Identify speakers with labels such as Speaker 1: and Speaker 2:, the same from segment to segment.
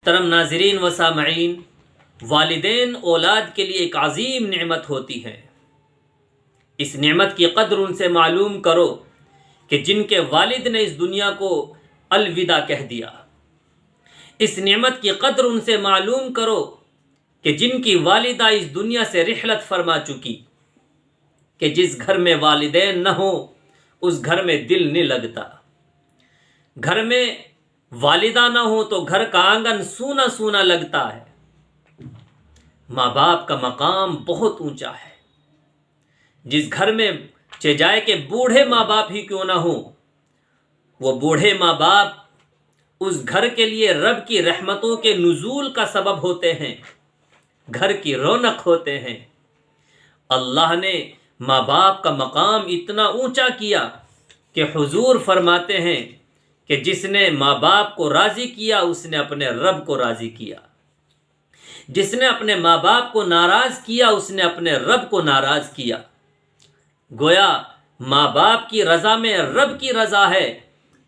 Speaker 1: محترم ناظرین و سامعین، والدین اولاد کے لیے ایک عظیم نعمت ہوتی ہیں۔ اس نعمت کی قدر ان سے معلوم کرو کہ جن کے والد نے اس دنیا کو الوداع کہہ دیا۔ اس نعمت کی قدر ان سے معلوم کرو کہ جن کی والدہ اس دنیا سے رحلت فرما چکی، کہ جس گھر میں والدین نہ ہو اس گھر میں دل نہیں لگتا۔ گھر میں والدہ نہ ہو تو گھر کا آنگن سونا سونا لگتا ہے۔ ماں باپ کا مقام بہت اونچا ہے۔ جس گھر میں چاہے کہ بوڑھے ماں باپ ہی کیوں نہ ہوں، وہ بوڑھے ماں باپ اس گھر کے لیے رب کی رحمتوں کے نزول کا سبب ہوتے ہیں، گھر کی رونق ہوتے ہیں۔ اللہ نے ماں باپ کا مقام اتنا اونچا کیا کہ حضور فرماتے ہیں کہ جس نے ماں باپ کو راضی کیا اس نے اپنے رب کو راضی کیا، جس نے اپنے ماں باپ کو ناراض کیا اس نے اپنے رب کو ناراض کیا۔ گویا ماں باپ کی رضا میں رب کی رضا ہے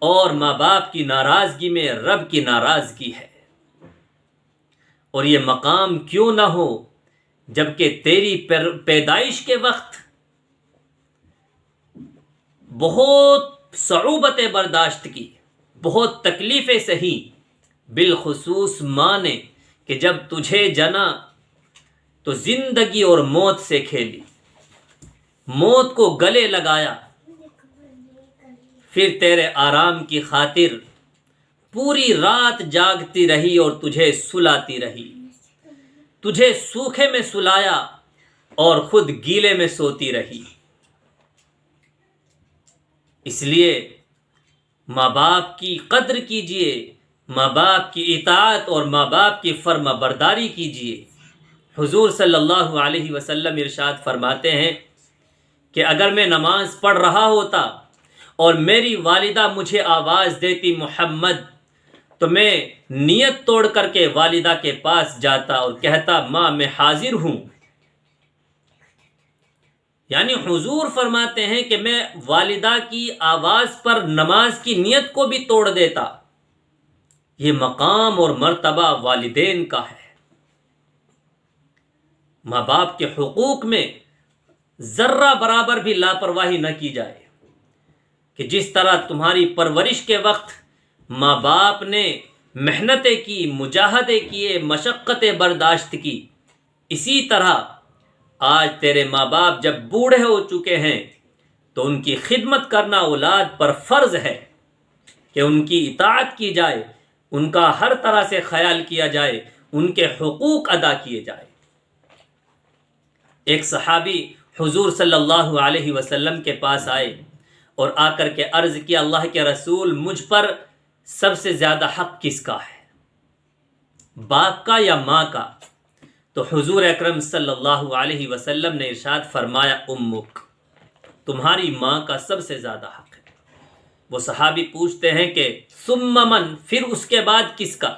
Speaker 1: اور ماں باپ کی ناراضگی میں رب کی ناراضگی ہے۔ اور یہ مقام کیوں نہ ہو جبکہ تیری پیدائش کے وقت بہت صعوبتیں برداشت کی، بہت تکلیفیں سہی، بالخصوص ماں نے کہ جب تجھے جنا تو زندگی اور موت سے کھیلی، موت کو گلے لگایا، پھر تیرے آرام کی خاطر پوری رات جاگتی رہی اور تجھے سلاتی رہی، تجھے سوکھے میں سلایا اور خود گیلے میں سوتی رہی۔ اس لیے ماں باپ کی قدر کیجئے، ماں باپ کی اطاعت اور ماں باپ کی فرما برداری کیجئے۔ حضور صلی اللہ علیہ وسلم ارشاد فرماتے ہیں کہ اگر میں نماز پڑھ رہا ہوتا اور میری والدہ مجھے آواز دیتی محمد، تو میں نیت توڑ کر کے والدہ کے پاس جاتا اور کہتا ماں میں حاضر ہوں۔ یعنی حضور فرماتے ہیں کہ میں والدہ کی آواز پر نماز کی نیت کو بھی توڑ دیتا۔ یہ مقام اور مرتبہ والدین کا ہے۔ ماں باپ کے حقوق میں ذرہ برابر بھی لاپرواہی نہ کی جائے، کہ جس طرح تمہاری پرورش کے وقت ماں باپ نے محنتیں کی، مجاہدے کیے، مشقتیں برداشت کی، اسی طرح آج تیرے ماں باپ جب بوڑھے ہو چکے ہیں تو ان کی خدمت کرنا اولاد پر فرض ہے کہ ان کی اطاعت کی جائے، ان کا ہر طرح سے خیال کیا جائے، ان کے حقوق ادا کیے جائے۔ ایک صحابی حضور صلی اللہ علیہ وسلم کے پاس آئے اور آ کر کے عرض کیا اللہ کے رسول مجھ پر سب سے زیادہ حق کس کا ہے، باپ کا یا ماں کا؟ تو حضور اکرم صلی اللہ علیہ وسلم نے ارشاد فرمایا امک، تمہاری ماں کا سب سے زیادہ حق ہے۔ وہ صحابی پوچھتے ہیں کہ ثم من، پھر اس کے بعد کس کا؟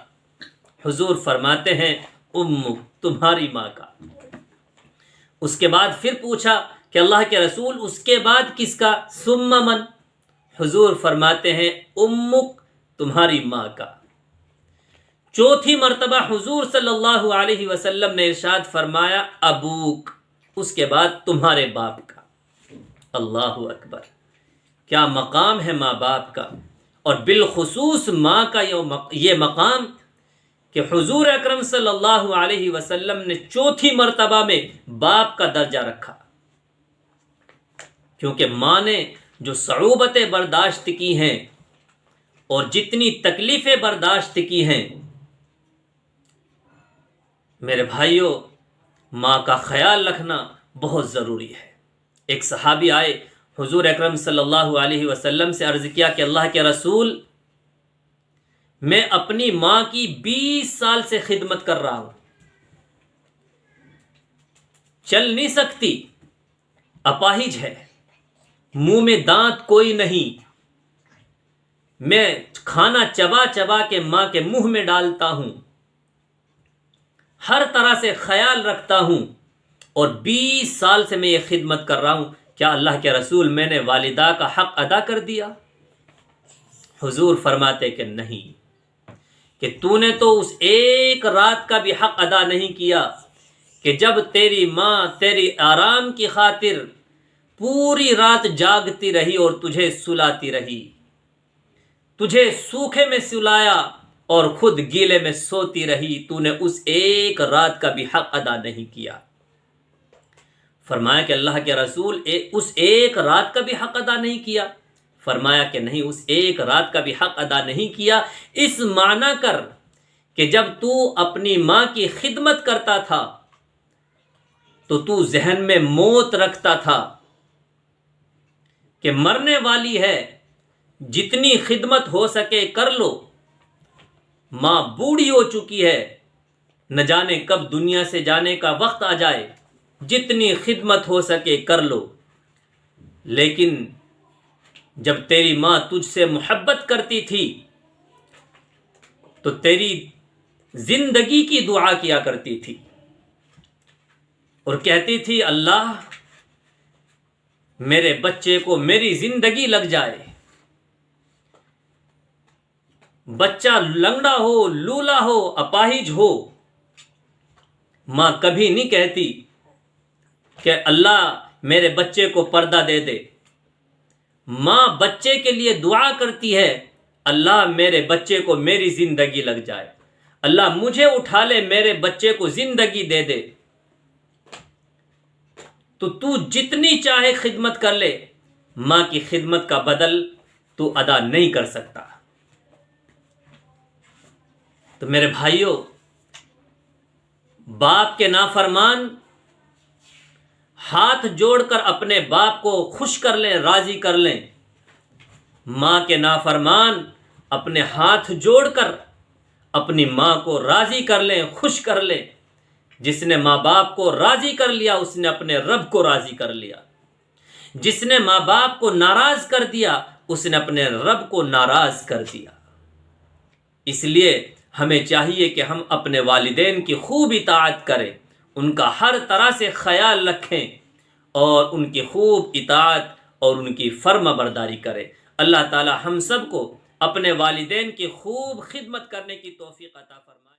Speaker 1: حضور فرماتے ہیں امک، تمہاری ماں کا۔ اس کے بعد پھر پوچھا کہ اللہ کے رسول اس کے بعد کس کا؟ ثم من، حضور فرماتے ہیں امک، تمہاری ماں کا۔ چوتھی مرتبہ حضور صلی اللہ علیہ وسلم نے ارشاد فرمایا ابوک، اس کے بعد تمہارے باپ کا۔ اللہ اکبر، کیا مقام ہے ماں باپ کا، اور بالخصوص ماں کا یہ مقام کہ حضور اکرم صلی اللہ علیہ وسلم نے چوتھی مرتبہ میں باپ کا درجہ رکھا، کیونکہ ماں نے جو صعوبتیں برداشت کی ہیں اور جتنی تکلیفیں برداشت کی ہیں، میرے بھائیوں ماں کا خیال رکھنا بہت ضروری ہے۔ ایک صحابی آئے حضور اکرم صلی اللہ علیہ وسلم سے عرض کیا کہ اللہ کے رسول میں اپنی ماں کی 20 سال سے خدمت کر رہا ہوں، چل نہیں سکتی، اپاہج ہے، منہ میں دانت کوئی نہیں، میں کھانا چبا چبا کے ماں کے منہ میں ڈالتا ہوں، ہر طرح سے خیال رکھتا ہوں، اور 20 سال سے میں یہ خدمت کر رہا ہوں، کیا اللہ کے رسول میں نے والدہ کا حق ادا کر دیا؟ حضور فرماتے کہ نہیں، کہ تو نے تو اس ایک رات کا بھی حق ادا نہیں کیا کہ جب تیری ماں تیری آرام کی خاطر پوری رات جاگتی رہی اور تجھے سلاتی رہی، تجھے سوکھے میں سلایا اور خود گیلے میں سوتی رہی، تو نے اس ایک رات کا بھی حق ادا نہیں کیا۔ فرمایا کہ اللہ کے رسول اس ایک رات کا بھی حق ادا نہیں کیا؟ فرمایا کہ نہیں، اس ایک رات کا بھی حق ادا نہیں کیا، اس معنی کر کہ جب تو اپنی ماں کی خدمت کرتا تھا تو ذہن میں موت رکھتا تھا کہ مرنے والی ہے، جتنی خدمت ہو سکے کر لو، ماں بوڑھی ہو چکی ہے، نہ جانے کب دنیا سے جانے کا وقت آ جائے، جتنی خدمت ہو سکے کر لو۔ لیکن جب تیری ماں تجھ سے محبت کرتی تھی تو تیری زندگی کی دعا کیا کرتی تھی اور کہتی تھی اللہ میرے بچے کو میری زندگی لگ جائے، بچہ لنگڑا ہو، لولا ہو، اپاہج ہو، ماں کبھی نہیں کہتی کہ اللہ میرے بچے کو پردہ دے دے۔ ماں بچے کے لیے دعا کرتی ہے اللہ میرے بچے کو میری زندگی لگ جائے، اللہ مجھے اٹھا لے، میرے بچے کو زندگی دے دے۔ تو جتنی چاہے خدمت کر لے، ماں کی خدمت کا بدل تو ادا نہیں کر سکتا۔ تو میرے بھائیوں، باپ کے نافرمان ہاتھ جوڑ کر اپنے باپ کو خوش کر لیں، راضی کر لیں، ماں کے نافرمان اپنے ہاتھ جوڑ کر اپنی ماں کو راضی کر لیں، خوش کر لیں۔ جس نے ماں باپ کو راضی کر لیا اس نے اپنے رب کو راضی کر لیا، جس نے ماں باپ کو ناراض کر دیا اس نے اپنے رب کو ناراض کر دیا۔ اس لیے ہمیں چاہیے کہ ہم اپنے والدین کی خوب اطاعت کریں، ان کا ہر طرح سے خیال رکھیں اور ان کی خوب اطاعت اور ان کی فرما برداری کریں۔ اللہ تعالی ہم سب کو اپنے والدین کی خوب خدمت کرنے کی توفیق عطا فرمائے۔